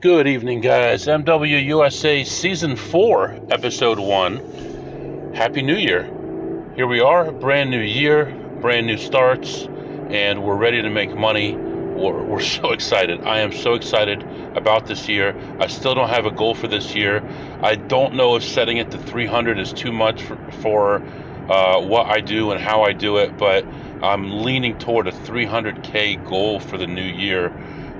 Good evening, guys. MWUSA Season 4, Episode 1. Happy New Year. Here we are, brand new year, brand new starts, and we're ready to make money. We're so excited. I am so excited about this year. I still don't have a goal for this year. I don't know if setting it to 300 is too much for what I do and how I do it, but I'm leaning toward a 300K goal for the new year.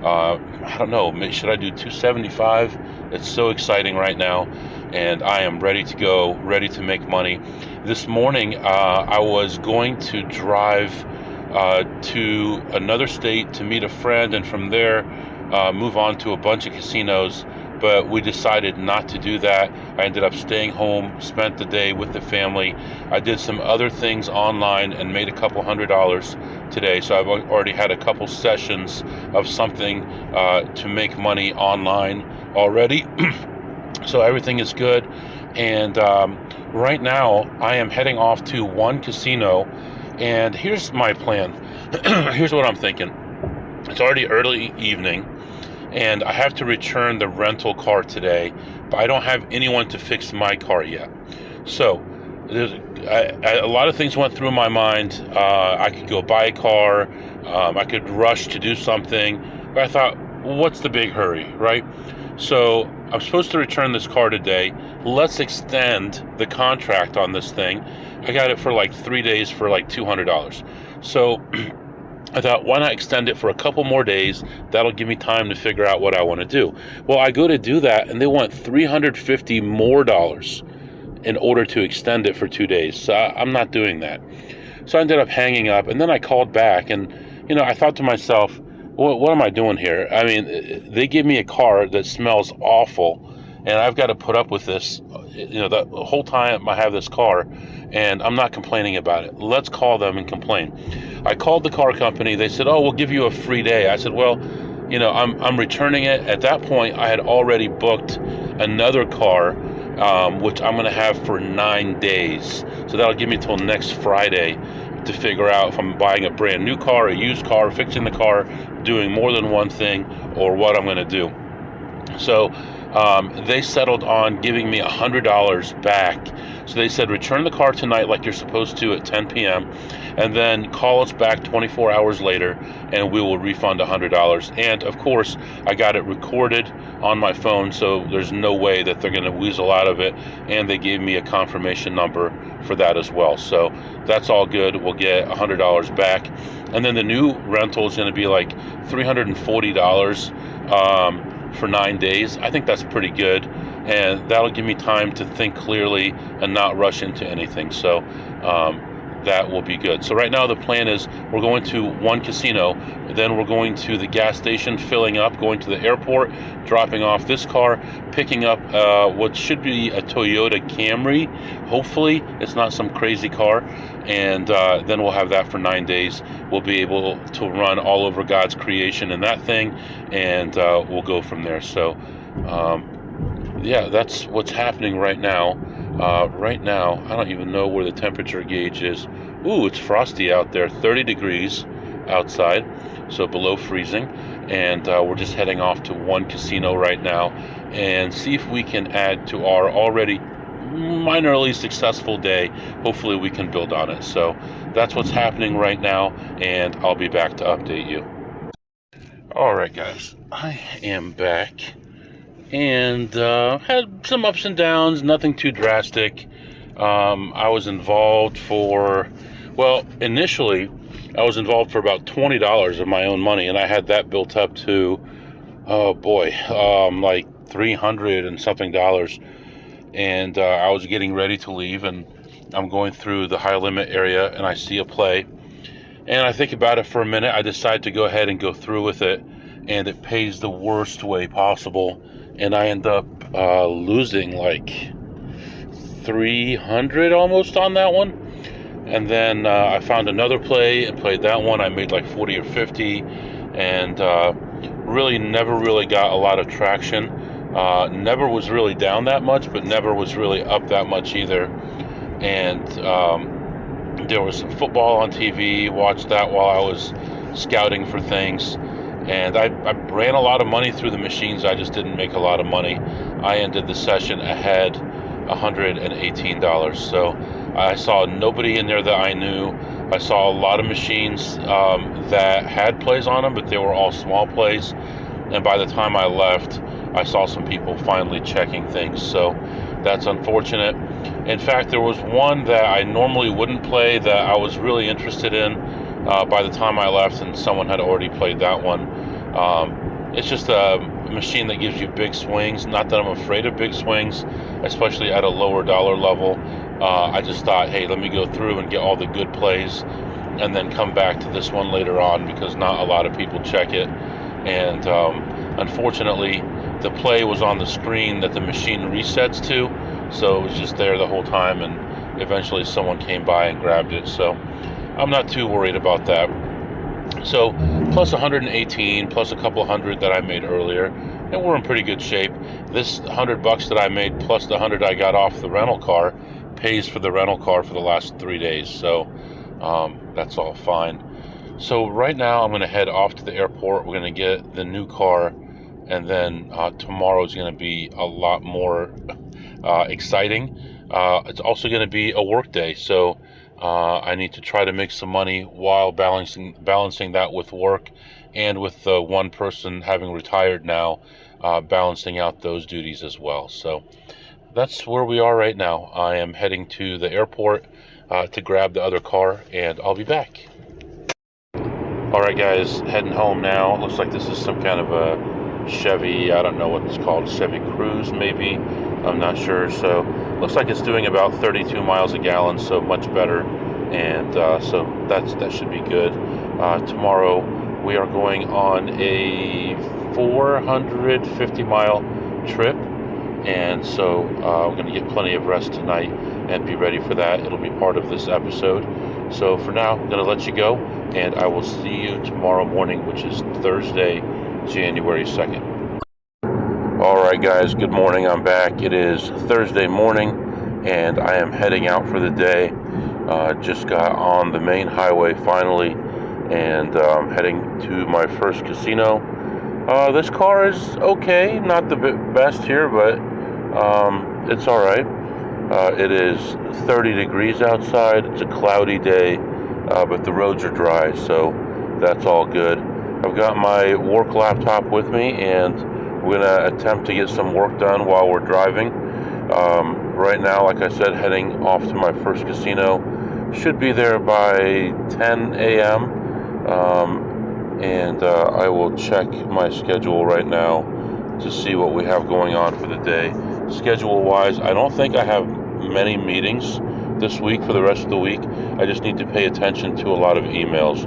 I don't know, should I do 275? It's so exciting right now, and I am ready to go, ready to make money. This morning, I was going to drive to another state to meet a friend, and from there, move on to a bunch of casinos, but we decided not to do that. I ended up staying home, spent the day with the family. I did some other things online and made a couple $100 today, so I've already had a couple sessions of something to make money online already. So everything is good, and right now I am heading off to one casino, and here's my plan. Here's what I'm thinking. It's already early evening, and I have to return the rental car today, but I don't have anyone to fix my car yet. So a lot of things went through my mind. I could go buy a car, I could rush to do something, but I thought, well, what's the big hurry, right? So I'm supposed to return this car today. Let's extend the contract on this thing. I got it for like 3 days for like $200. So I thought, why not extend it for a couple more days? That'll give me time to figure out what I want to do. Well, I go to do that, and they want $350 more in order to extend it for 2 days. So I'm not doing that. So I ended up hanging up, and then I called back, and I thought to myself, what am I doing here? I mean, they give me a car that smells awful, and I've got to put up with this, the whole time I have this car, and I'm not complaining about it. Let's call them and complain. I called the car company. They said, oh, we'll give you a free day. I said, well, I'm returning it. At that point, I had already booked another car, which I'm going to have for 9 days. So that'll give me till next Friday to figure out if I'm buying a brand new car, a used car, fixing the car, doing more than one thing, or what I'm going to do. So they settled on giving me $100 back. So they said, return the car tonight like you're supposed to at 10 p.m. and then call us back 24 hours later and we will refund $100. And of course, I got it recorded on my phone, so there's no way that they're going to weasel out of it. And they gave me a confirmation number for that as well. So that's all good. We'll get $100 back. And then the new rental is going to be like $340 for 9 days. I think that's pretty good, and that'll give me time to think clearly and not rush into anything. So that will be good. So right now the plan is we're going to one casino, then we're going to the gas station, filling up, going to the airport, dropping off this car, picking up what should be a Toyota Camry. Hopefully it's not some crazy car, and then we'll have that for 9 days. We'll be able to run all over God's creation in that thing, and we'll go from there. So yeah, that's what's happening right now. Right now, I don't even know where the temperature gauge is. Ooh, it's frosty out there, 30 degrees outside, so below freezing. And we're just heading off to one casino right now and see if we can add to our already minorly successful day. Hopefully we can build on it. So that's what's happening right now, and I'll be back to update you. All right, guys, I am back. And had some ups and downs, nothing too drastic. I was involved initially I was involved for about $20 of my own money, and I had that built up to, like $300 and something dollars. And I was getting ready to leave, and I'm going through the high limit area, and I see a play, and I think about it for a minute. I decide to go ahead and go through with it, and it pays the worst way possible. And I end up losing like $300 almost on that one. And then I found another play and played that one. I made like 40 or 50, and really never really got a lot of traction. Never was really down that much, but never was really up that much either. And there was some football on TV. Watched that while I was scouting for things. And I ran a lot of money through the machines. I just didn't make a lot of money. I ended the session ahead $118. So I saw nobody in there that I knew. I saw a lot of machines that had plays on them, but they were all small plays. And by the time I left, I saw some people finally checking things. So that's unfortunate. In fact, there was one that I normally wouldn't play that I was really interested in by the time I left, and someone had already played that one. It's just a machine that gives you big swings. Not that I'm afraid of big swings, especially at a lower dollar level. I just thought, hey, let me go through and get all the good plays and then come back to this one later on, because not a lot of people check it. And unfortunately, the play was on the screen that the machine resets to, so it was just there the whole time, and eventually someone came by and grabbed it. So I'm not too worried about that. So plus 118, plus a couple hundred that I made earlier, and we're in pretty good shape. This $100 that I made plus the 100 I got off the rental car pays for the rental car for the last 3 days. So that's all fine. So right now I'm going to head off to the airport. We're going to get the new car, and then tomorrow is going to be a lot more exciting. It's also going to be a work day, so I need to try to make some money while balancing that with work, and with one person having retired now, balancing out those duties as well. So that's where we are right now. I am heading to the airport to grab the other car, and I'll be back. All right, guys, heading home now. It looks like this is some kind of a Chevy, I don't know what it's called, Chevy Cruze maybe, I'm not sure. So looks like it's doing about 32 miles a gallon, so much better. And so that should be good. Tomorrow we are going on a 450 mile trip, and so we're going to get plenty of rest tonight and be ready for that. It'll be part of this episode. So for now, I'm going to let you go, and I will see you tomorrow morning, which is Thursday, January 2nd. All right, guys, good morning. I'm back. It is Thursday morning, and I am heading out for the day. Just got on the main highway finally, and heading to my first casino. This car is okay, not the best here, but it's all right. It is 30 degrees outside. It's a cloudy day, but the roads are dry, so that's all good. I've got my work laptop with me, and we're going to attempt to get some work done while we're driving. Right now, like I said, heading off to my first casino. Should be there by 10 a.m. And I will check my schedule right now to see what we have going on for the day. Schedule-wise, I don't think I have many meetings this week for the rest of the week. I just need to pay attention to a lot of emails.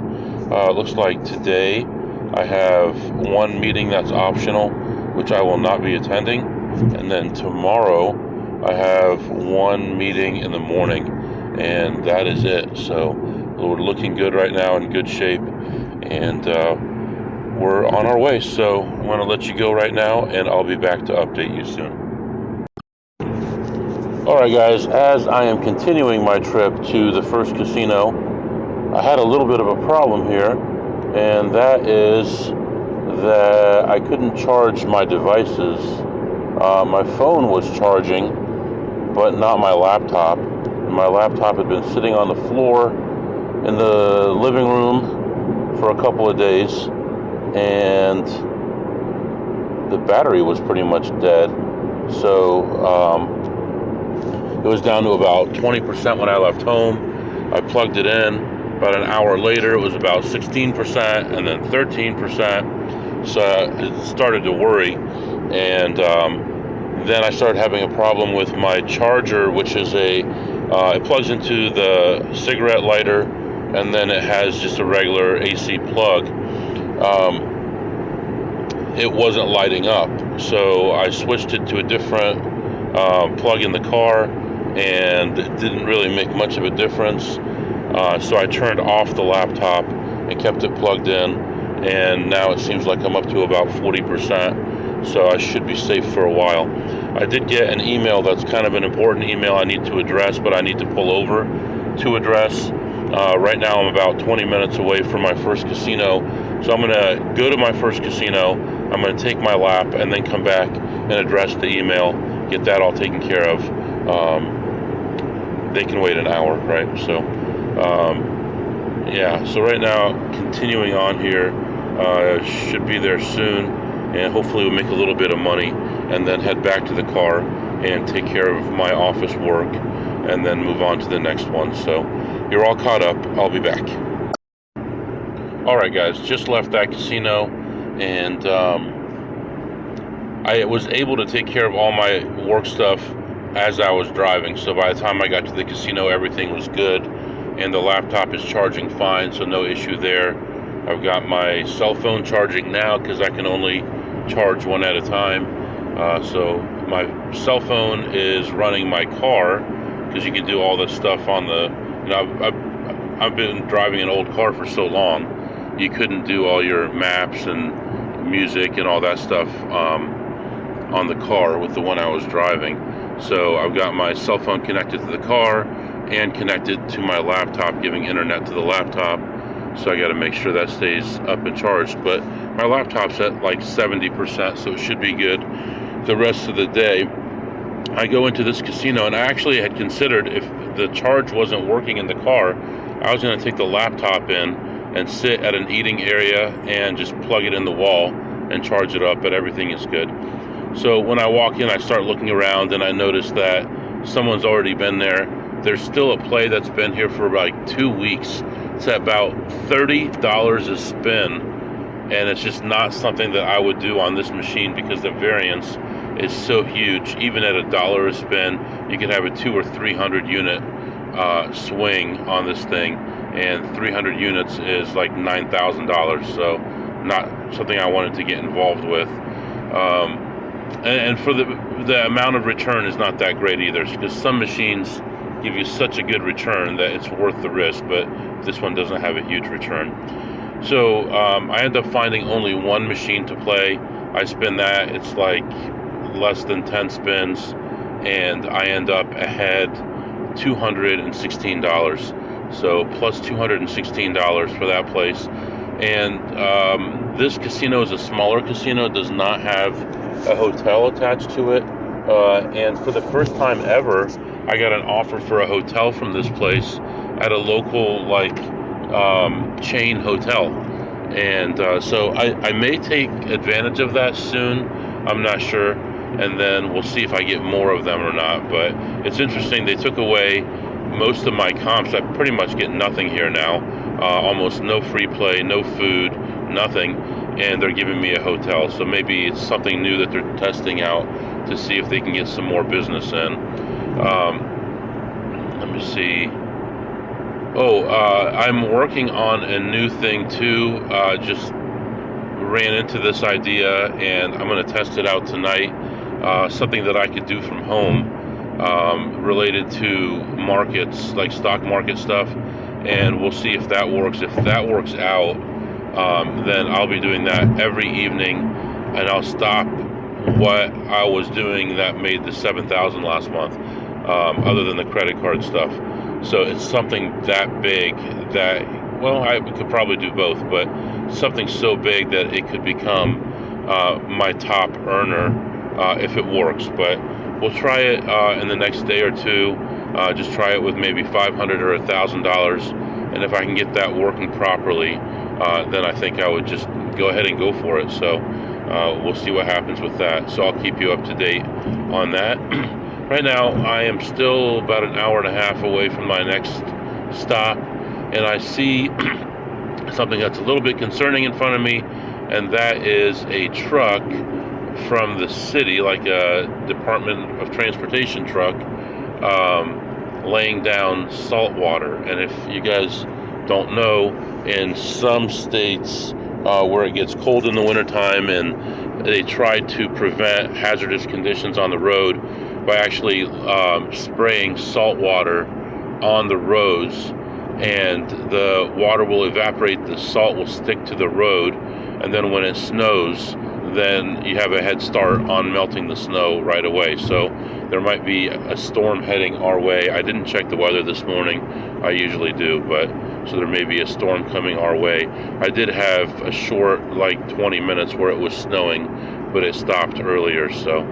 It looks like today I have one meeting that's optional, which I will not be attending. And then tomorrow I have one meeting in the morning, and that is it. So we're looking good right now, in good shape, and we're on our way. So I'm going to let you go right now, and I'll be back to update you soon. Alright, guys, as I am continuing my trip to the first casino, I had a little bit of a problem here, and that is that I couldn't charge my devices. My phone was charging, but not my laptop. My laptop had been sitting on the floor in the living room for a couple of days, and the battery was pretty much dead. So it was down to about 20% when I left home. I plugged it in. About an hour later, it was about 16%, and then 13%. So it started to worry. And then I started having a problem with my charger, which is it plugs into the cigarette lighter, and then it has just a regular AC plug. It wasn't lighting up, so I switched it to a different plug in the car, and it didn't really make much of a difference. So I turned off the laptop and kept it plugged in, and now it seems like I'm up to about 40%, so I should be safe for a while. I did get an email that's kind of an important email I need to address, but I need to pull over to address. Right now I'm about 20 minutes away from my first casino, So I'm going to go to my first casino, I'm going to take my lap, and then come back and address the email, get that all taken care of. They can wait an hour, right? So, yeah, so right now, continuing on here, should be there soon, and hopefully we'll make a little bit of money, and then head back to the car and take care of my office work, and then move on to the next one. So you're all caught up. I'll be back. All right, guys, just left that casino, and I was able to take care of all my work stuff as I was driving. So by the time I got to the casino, everything was good, and the laptop is charging fine, so no issue there. I've got my cell phone charging now because I can only charge one at a time. So my cell phone is running my car, because you can do all this stuff on the, you know, I've been driving an old car for so long, you couldn't do all your maps and music and all that stuff on the car with the one I was driving. So I've got my cell phone connected to the car and connected to my laptop, giving internet to the laptop. So I got to make sure that stays up and charged. But my laptop's at like 70%, so it should be good the rest of the day. I go into this casino, and I actually had considered, if the charge wasn't working in the car, I was going to take the laptop in and sit at an eating area and just plug it in the wall and charge it up, but everything is good. So when I walk in, I start looking around, and I notice that someone's already been there. There's still a play that's been here for like 2 weeks. It's at about $30 a spin, and it's just not something that I would do on this machine because the variance is so huge. Even at $1 a spin, you could have a 200 or 300 unit swing on this thing, and 300 units is like $9,000. So not something I wanted to get involved with. And for the amount of return is not that great either, because some machines give you such a good return that it's worth the risk, but this one doesn't have a huge return. So I end up finding only one machine to play. I spin that, it's like less than 10 spins, and I end up ahead $216. So plus $216 for that place. And this casino is a smaller casino. It does not have a hotel attached to it. And for the first time ever, I got an offer for a hotel from this place at a local chain hotel. And so I may take advantage of that soon. I'm not sure. And then we'll see if I get more of them or not. But it's interesting. They took away most of my comps. I pretty much get nothing here now. Almost no free play, no food, nothing. And they're giving me a hotel. So maybe it's something new that they're testing out to see if they can get some more business in. Let me see. I'm working on a new thing too. Just ran into this idea, and I'm going to test it out tonight. Something that I could do from home, related to markets, like stock market stuff, and we'll see if that works. If that works out, then I'll be doing that every evening, and I'll stop what I was doing that made the $7,000 last month, other than the credit card stuff. So it's something that big that, well, I could probably do both, but something so big that it could become my top earner if it works. But we'll try it in the next day or two. Just try it with maybe $500 or $1,000, and if I can get that working properly, then I think I would just go ahead and go for it. So we'll see what happens with that. So I'll keep you up to date on that. Right now, I am still about an hour and a half away from my next stop, and I see something that's a little bit concerning in front of me, and that is a truck from the city, like a Department of Transportation truck, laying down salt water. And if you guys don't know, in some states where it gets cold in the wintertime, and they try to prevent hazardous conditions on the road by actually spraying salt water on the roads, and the water will evaporate, the salt will stick to the road, and then when it snows, then you have a head start on melting the snow right away. So there might be a storm heading our way. I didn't check the weather this morning. I usually do, but so there may be a storm coming our way. I did have a short, like 20 minutes where it was snowing, but it stopped earlier. So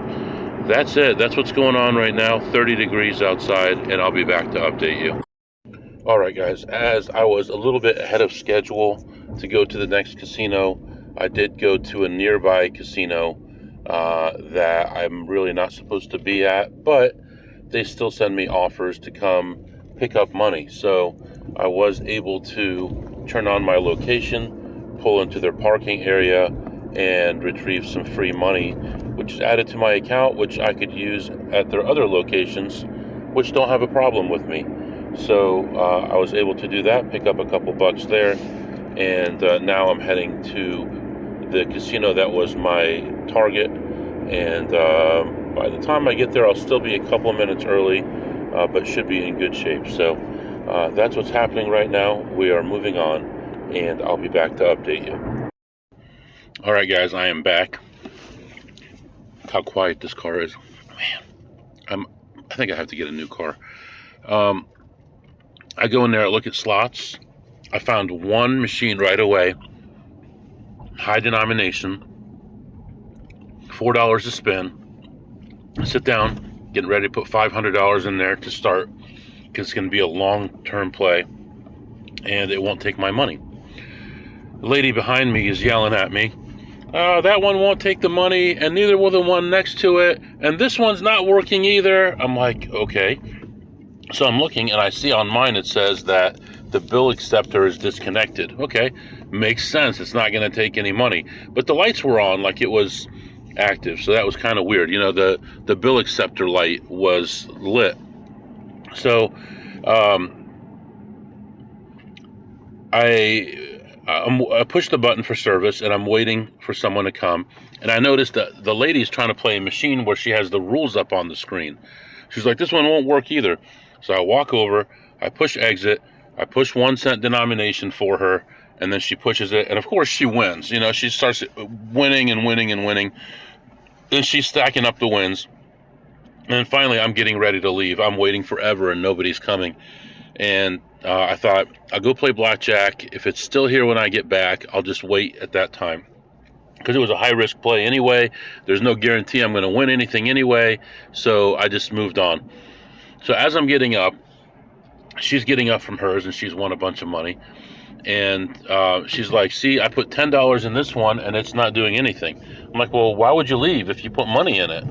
that's it. That's what's going on right now. 30 degrees outside, and I'll be back to update you. All right, guys, as I was a little bit ahead of schedule to go to the next casino, I did go to a nearby casino that I'm really not supposed to be at, but they still send me offers to come pick up money. So I was able to turn on my location, pull into their parking area, and retrieve some free money, which is added to my account, which I could use at their other locations, which don't have a problem with me. So I was able to do that, pick up a couple bucks there, and now I'm heading to the casino that was my target. And by the time I get there, I'll still be a couple of minutes early, but should be in good shape. So that's what's happening right now. We are moving on, and I'll be back to update you. All right, guys, I am back. Look how quiet this car is. Man, I think I have to get a new car. I go in there, look at slots. I found one machine right away, high denomination, $4 a spin. I sit down, getting ready to put $500 in there to start, because it's going to be a long-term play, and it won't take my money. The lady behind me is yelling at me, that one won't take the money, and neither will the one next to it, and this one's not working either. I'm like, okay. So I'm looking, and I see on mine it says that the bill acceptor is disconnected. Okay, makes sense. It's not going to take any money. But the lights were on like it was active, so that was kind of weird. You know, the bill acceptor light was lit. So I pushed the button for service, and I'm waiting for someone to come. And I noticed that the lady's trying to play a machine where she has the rules up on the screen. She's like, this one won't work either. So I walk over, I push exit, I push 1 cent denomination for her, and then she pushes it, and of course she wins. You know, she starts winning and winning and winning, and she's stacking up the wins. And then finally I'm getting ready to leave. I'm waiting forever and nobody's coming. And I thought, I'll go play blackjack. If it's still here when I get back, I'll just wait at that time. Because it was a high-risk play anyway. There's no guarantee I'm going to win anything anyway, so I just moved on. So as I'm getting up, she's getting up from hers, and she's won a bunch of money. And she's like, see, I put $10 in this one, and it's not doing anything. I'm like, well, why would you leave if you put money in it?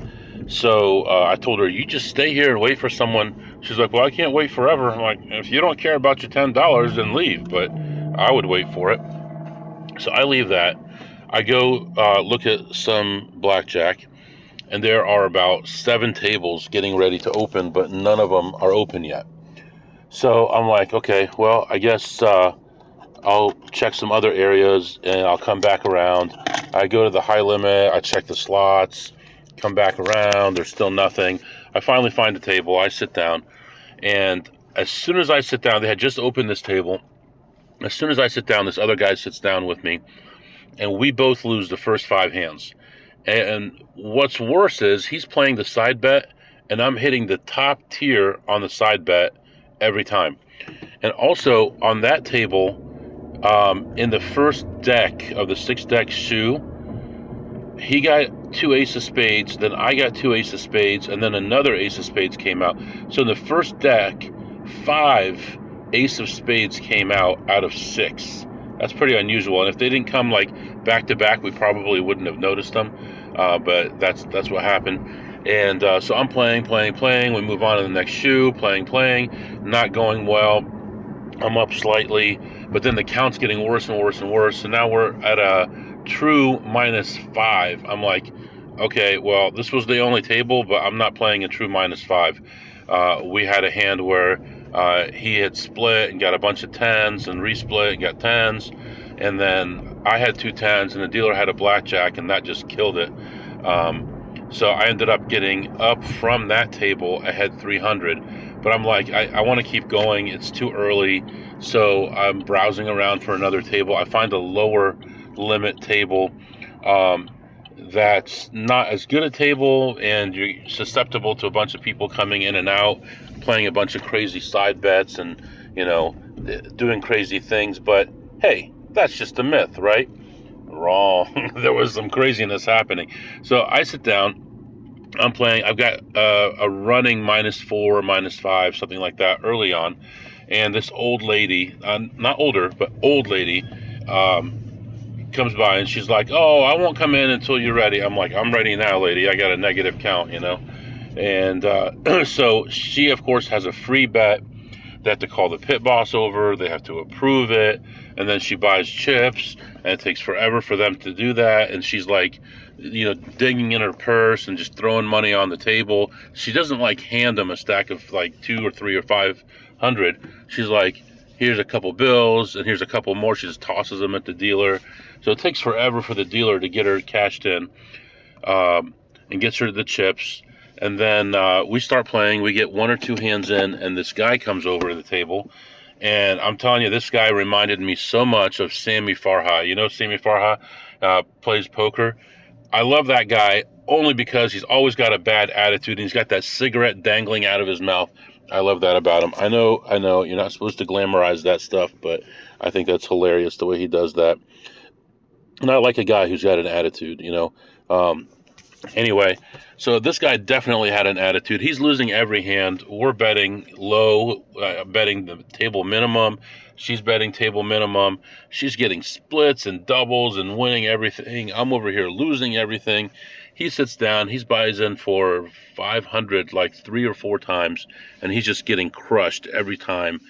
So I told her, you just stay here and wait for someone. She's like, well, I can't wait forever. I'm like, if you don't care about your $10, then leave. But I would wait for it. So I leave that. I go look at some blackjack, and there are about 7 tables getting ready to open, but none of them are open yet. So I'm like, okay, well, I guess I'll check some other areas, and I'll come back around. I go to the high limit, I check the slots, come back around, there's still nothing. I finally find a table, I sit down, and as soon as I sit down, they had just opened this table. As soon as I sit down, this other guy sits down with me, and we both lose the first 5 hands. And what's worse is he's playing the side bet, and I'm hitting the top tier on the side bet every time. And also on that table, in the first deck of the 6-deck shoe, he got 2 ace of spades, then I got 2 ace of spades, and then another ace of spades came out. So in the first deck, 5 ace of spades came out of 6. That's pretty unusual, and if they didn't come like back to back, we probably wouldn't have noticed them. But that's what happened. And so I'm playing. We move on to the next shoe, playing, not going well. I'm up slightly, but then the count's getting worse and worse and worse. So now we're at a true -5. I'm like, okay, well, this was the only table, but I'm not playing a true -5. We had a hand where he had split and got a bunch of 10s and resplit and got 10s, and then I had 2 10s and the dealer had a blackjack, and that just killed it. So I ended up getting up from that table ahead 300, but I'm like, I want to keep going. It's too early, so I'm browsing around for another table. I find a lower limit table, that's not as good a table, and you're susceptible to a bunch of people coming in and out, playing a bunch of crazy side bets and, doing crazy things. But hey, that's just a myth, right? Wrong. There was some craziness happening. So I sit down, I'm playing. I've got a running -4, -5, something like that early on. And this old lady, not older, but old lady, comes by and she's like, "Oh, I won't come in until you're ready." I'm like, "I'm ready now, lady. I got a negative count, And so she, of course, has a free bet. They have to call the pit boss over. They have to approve it. And then she buys chips, and it takes forever for them to do that. And she's like, digging in her purse and just throwing money on the table. She doesn't hand them a stack of 2 or 3 or 500. She's like, "Here's a couple bills, and here's a couple more." She just tosses them at the dealer. So it takes forever for the dealer to get her cashed in, and gets her the chips. And then we start playing. We get 1 or 2 hands in, and this guy comes over to the table. And I'm telling you, this guy reminded me so much of Sammy Farha. Sammy Farha plays poker. I love that guy only because he's always got a bad attitude, and he's got that cigarette dangling out of his mouth. I love that about him. I know, you're not supposed to glamorize that stuff, but I think that's hilarious the way he does that. And I like a guy who's got an attitude, Anyway, so this guy definitely had an attitude. He's losing every hand. We're betting low, betting the table minimum. She's betting table minimum. She's getting splits and doubles and winning everything. I'm over here losing everything. He sits down. He buys in for 500 3 or 4 times, and he's just getting crushed every time.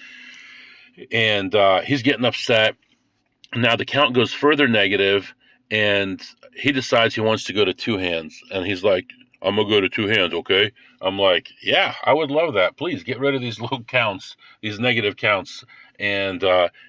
And he's getting upset. Now the count goes further negative, and he decides he wants to go to 2 hands. And he's like, "I'm going to go to 2 hands, okay?" I'm like, "Yeah, I would love that. Please get rid of these low counts, these negative counts." And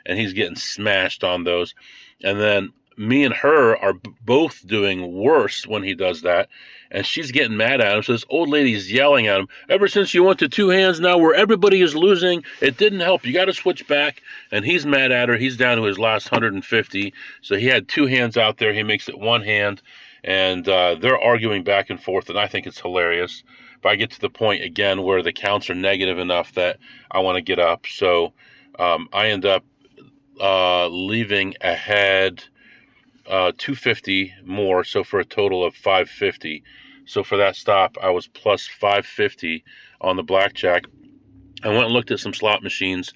he's getting smashed on those. And then me and her are both doing worse when he does that. And she's getting mad at him. So this old lady's yelling at him, "Ever since you went to 2 hands now where everybody is losing, it didn't help. You got to switch back." And he's mad at her. He's down to his last 150. So he had 2 hands out there. He makes it 1 hand. And they're arguing back and forth. And I think it's hilarious. But I get to the point again where the counts are negative enough that I want to get up. So I end up leaving ahead 250 more, so for a total of 550. So for that stop, I was plus 550 on the blackjack. I went and looked at some slot machines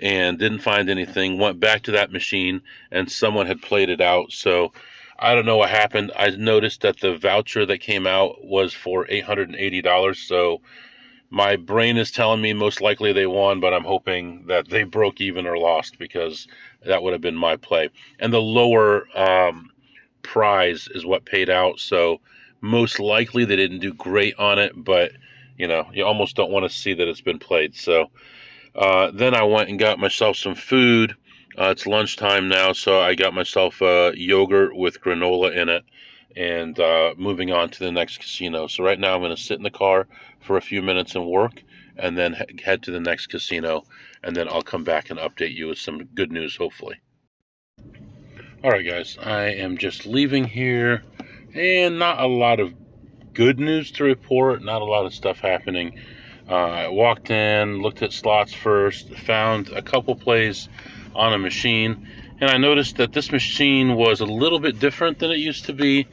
and didn't find anything. Went back to that machine, and someone had played it out. So I don't know what happened. I noticed that the voucher that came out was for $880. So my brain is telling me most likely they won, but I'm hoping that they broke even or lost, because that would have been my play. And the lower prize is what paid out. So most likely they didn't do great on it, but you almost don't want to see that it's been played. So then I went and got myself some food. It's lunchtime now, so I got myself yogurt with granola in it, and moving on to the next casino. So right now I'm going to sit in the car for a few minutes and work, and then head to the next casino, and then I'll come back and update you with some good news, hopefully. All right, guys, I am just leaving here, and not a lot of good news to report, not a lot of stuff happening. I walked in, looked at slots first, found a couple plays on a machine, and I noticed that this machine was a little bit different than it used to be.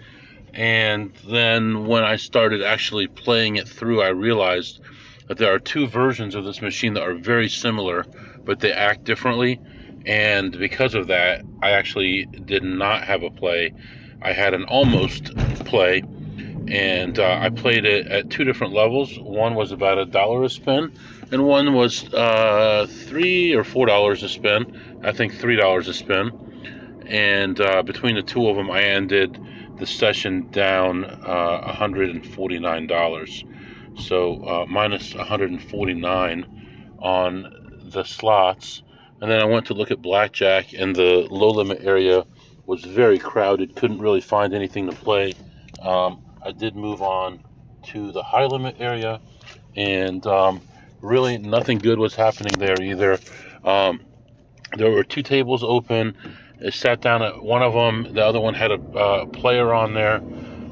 And then when I started actually playing it through, I realized that there are 2 versions of this machine that are very similar, but they act differently. And because of that, I actually did not have a play. I had an almost play, and I played it at 2 different levels. One was about $1 a spin, and one was $3 or $4 a spin. I think $3 a spin. And between the 2 of them, I ended the session down $149. So minus 149 on the slots. And then I went to look at blackjack, and the low limit area was very crowded. Couldn't really find anything to play. I did move on to the high limit area, and really nothing good was happening there either. There were 2 tables open. I sat down at one of them. The other one had a player on there.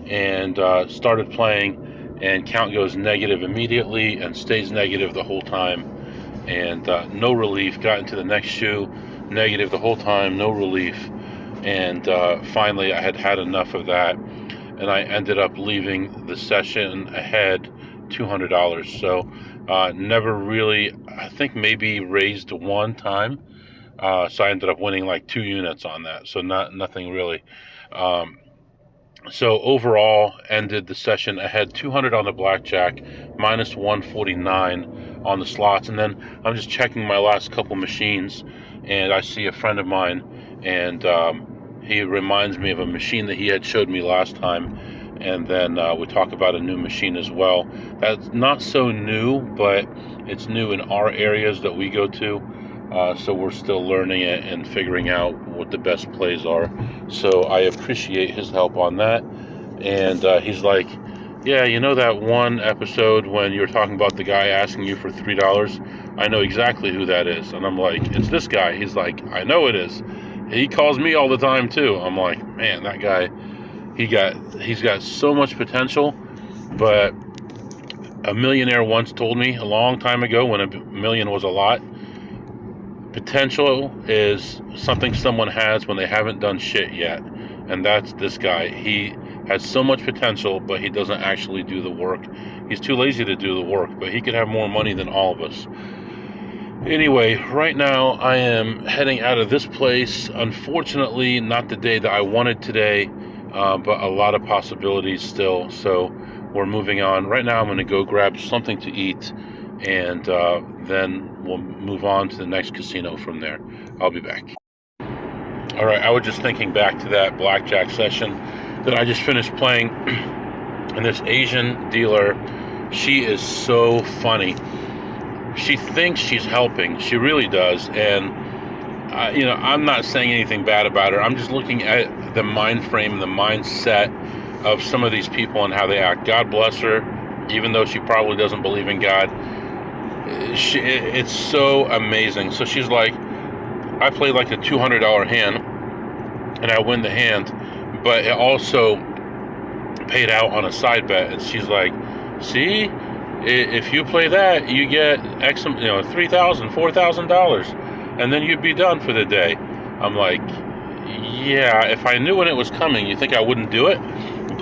and started playing, and count goes negative immediately and stays negative the whole time, and no relief. Got into the next shoe, negative the whole time, no relief, and finally I had had enough of that, and I ended up leaving the session ahead $200. So never really, I think maybe raised one time. So I ended up winning like 2 units on that. So nothing really. So overall, ended the session ahead 200 on the blackjack, minus 149 on the slots. And then I'm just checking my last couple machines, and I see a friend of mine, and he reminds me of a machine that he had showed me last time. And then we talk about a new machine as well. That's not so new, but it's new in our areas that we go to. So we're still learning it and figuring out what the best plays are. So I appreciate his help on that. And he's like, yeah, you know that one episode when you were talking about the guy asking you for $3? I know exactly who that is. And I'm like, it's this guy. He's like, I know it is. He calls me all the time too. I'm like, man, that guy, he's got so much potential. But a millionaire once told me a long time ago, when $1 million was a lot, potential is something someone has when they haven't done shit yet. And that's this guy. He has so much potential, but he doesn't actually do the work. He's too lazy to do the work, but he could have more money than all of us. Anyway, right now I am heading out of this place. Unfortunately, not the day that I wanted today, but a lot of possibilities still. So we're moving on. Right now I'm going to go grab something to eat, and then we'll move on to the next casino from there. I'll be back. All right, I was just thinking back to that blackjack session that I just finished playing, and this Asian dealer, she is so funny. She thinks she's helping. She really does. And I'm not saying anything bad about her. I'm just looking at the mind frame, the mindset of some of these people and how they act. God bless her, even though she probably doesn't believe in God. It's so amazing. So she's like, I play like a $200 hand, and I win the hand, but it also paid out on a side bet. And she's like, see, if you play that, you get X, $3,000, $4,000, and then you'd be done for the day. I'm like, yeah, if I knew when it was coming, you think I wouldn't do it?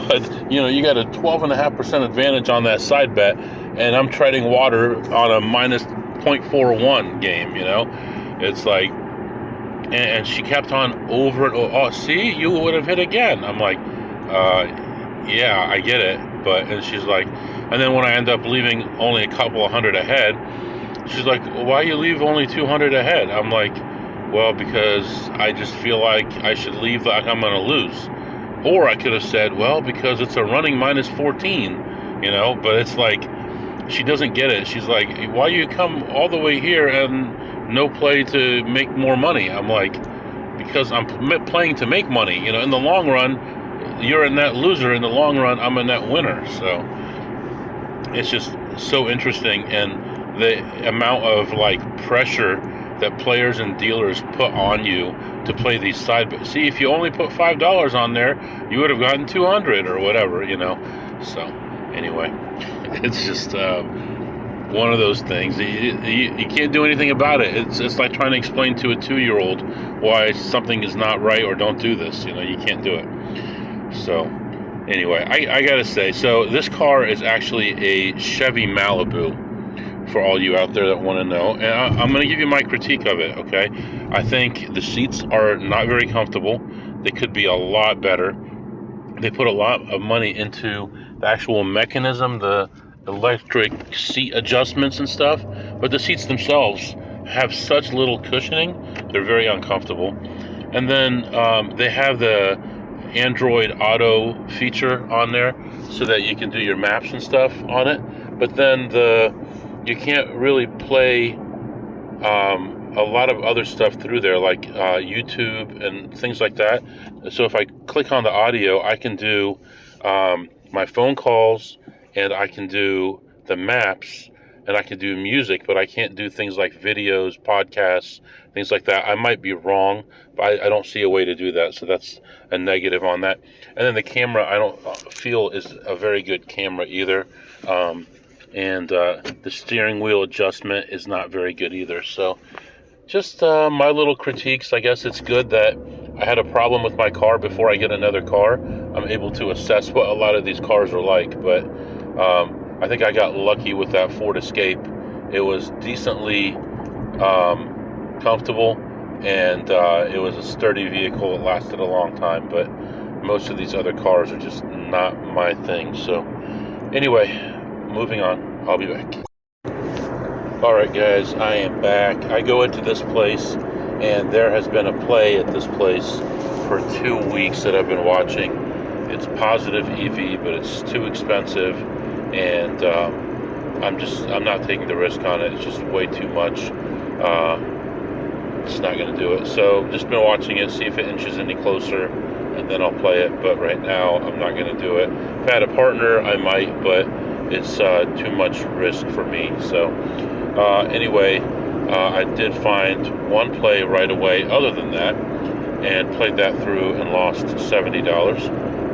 But you got a 12.5% advantage on that side bet, and I'm treading water on a minus 0.41 game. It's like, and she kept on over and over. Oh, see, you would have hit again. I'm like, yeah, I get it. And she's like, and then when I end up leaving only a couple of hundred ahead, she's like, why you leave only 200 ahead? I'm like, well, because I just feel like I should leave like I'm going to lose. Or I could have said, well, because it's a running minus 14, but it's like, she doesn't get it. She's like, why you come all the way here and no play to make more money? I'm like, because I'm playing to make money. In the long run, you're a net loser. In the long run, I'm a net winner. So it's just so interesting. And the amount of pressure that players and dealers put on you to play these side bets. See, if you only put $5 on there, you would have gotten 200 or whatever, So anyway, it's just one of those things. You can't do anything about it. It's like trying to explain to a 2-year-old why something is not right or don't do this. You can't do it. So anyway, I gotta say, so this car is actually a Chevy Malibu, for all you out there that want to know. And I'm going to give you my critique of it, okay? I think the seats are not very comfortable. They could be a lot better. They put a lot of money into the actual mechanism, the electric seat adjustments and stuff, but the seats themselves have such little cushioning, they're very uncomfortable. And then they have the Android Auto feature on there so that you can do your maps and stuff on it, but then you can't really play a lot of other stuff through there, like YouTube and things like that. So if I click on the audio, I can do my phone calls, and I can do the maps, and I can do music, but I can't do things like videos, podcasts, things like that. I might be wrong, but I don't see a way to do that, so that's a negative on that. And then the camera, I don't feel is a very good camera either. And the steering wheel adjustment is not very good either. So just my little critiques. I guess it's good that I had a problem with my car before I get another car. I'm able to assess what a lot of these cars are like, but I think I got lucky with that Ford Escape. It was decently comfortable, and it was a sturdy vehicle. It lasted a long time, but most of these other cars are just not my thing. So anyway, moving on. I'll be back. Alright guys, I am back. I go into this place, and there has been a play at this place for 2 weeks that I've been watching. It's Positive EV, but it's too expensive, and I'm not taking the risk on it. It's just way too much. It's not going to do it. So just been watching it, see if it inches any closer, and then I'll play it. But right now, I'm not going to do it. If I had a partner, I might, but it's too much risk for me. So anyway, I did find one play right away other than that, and played that through and lost $70.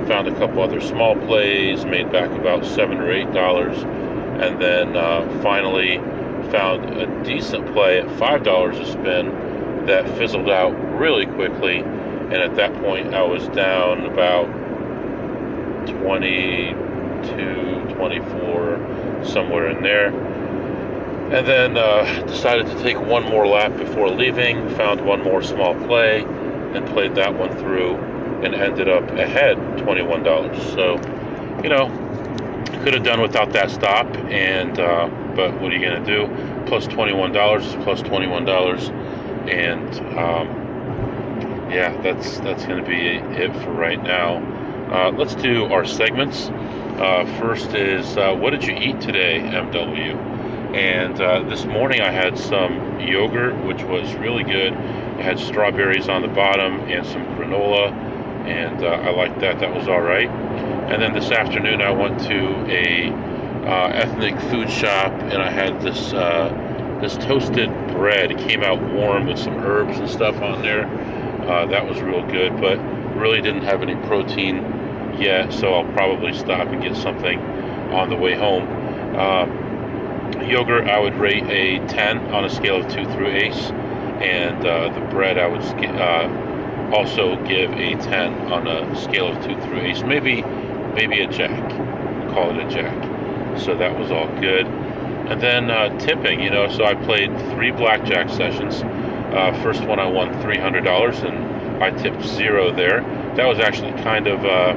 Found a couple other small plays, made back about $7 or $8, and then finally found a decent play at $5 a spin that fizzled out really quickly, and at that point I was down about 22, 24, somewhere in there. And then decided to take one more lap before leaving, found one more small play, and played that one through, and ended up ahead $21. So, could have done without that stop, and but what are you going to do? Plus $21 is plus $21, and yeah, that's going to be it for right now. Let's do our segments. First is what did you eat today, MW? And this morning I had some yogurt, which was really good. It had strawberries on the bottom and some granola, and I liked that. That was all right. And then this afternoon I went to a ethnic food shop, and I had this this toasted bread. It came out warm with some herbs and stuff on there. That was real good, but really didn't have any protein yet, so I'll probably stop and get something on the way home. Yogurt, I would rate a 10 on a scale of 2 through ace, and the bread I would also give a 10 on a scale of 2 through ace, maybe a jack. We'll call it a jack. So that was all good. And then tipping, so I played 3 blackjack sessions. First one I won $300, and I tipped 0 there. That was actually kind of a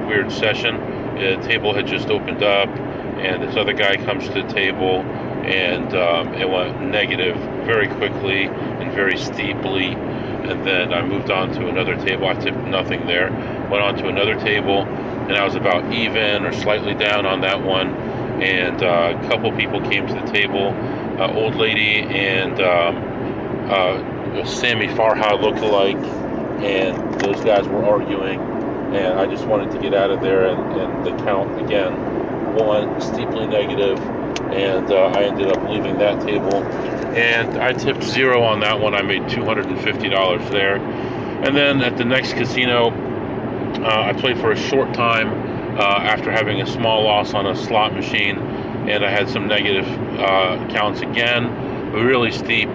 weird session. The table had just opened up, and this other guy comes to the table, and it went negative very quickly and very steeply. And then I moved on to another table. I tipped nothing there. Went on to another table, and I was about even or slightly down on that one. And a couple people came to the table, old lady and Sammy Farha lookalike, and those guys were arguing, and I just wanted to get out of there, and the count again went steeply negative, and I ended up leaving that table, and I tipped 0 on that one. I made $250 there. And then at the next casino, I played for a short time after having a small loss on a slot machine, and I had some negative counts again, really steep.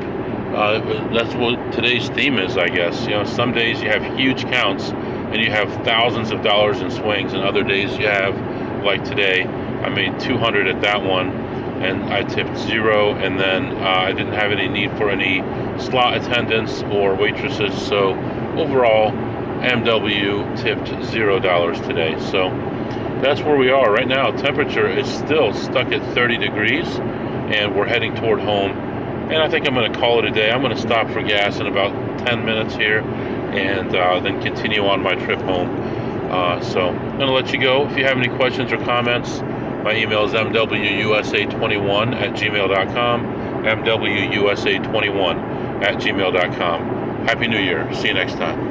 That's what today's theme is, I guess. Some days you have huge counts and you have thousands of dollars in swings, and other days you have, like today, I made 200 at that one, and I tipped 0, and then I didn't have any need for any slot attendants or waitresses, so overall MW tipped $0 today. So that's where we are right now. Temperature is still stuck at 30 degrees, and we're heading toward home, and I think I'm going to call it a day. I'm going to stop for gas in about 10 minutes here, and then continue on my trip home. So I'm going to let you go. If you have any questions or comments, my email is mwusa21@gmail.com, mwusa21@gmail.com. Happy New Year. See you next time.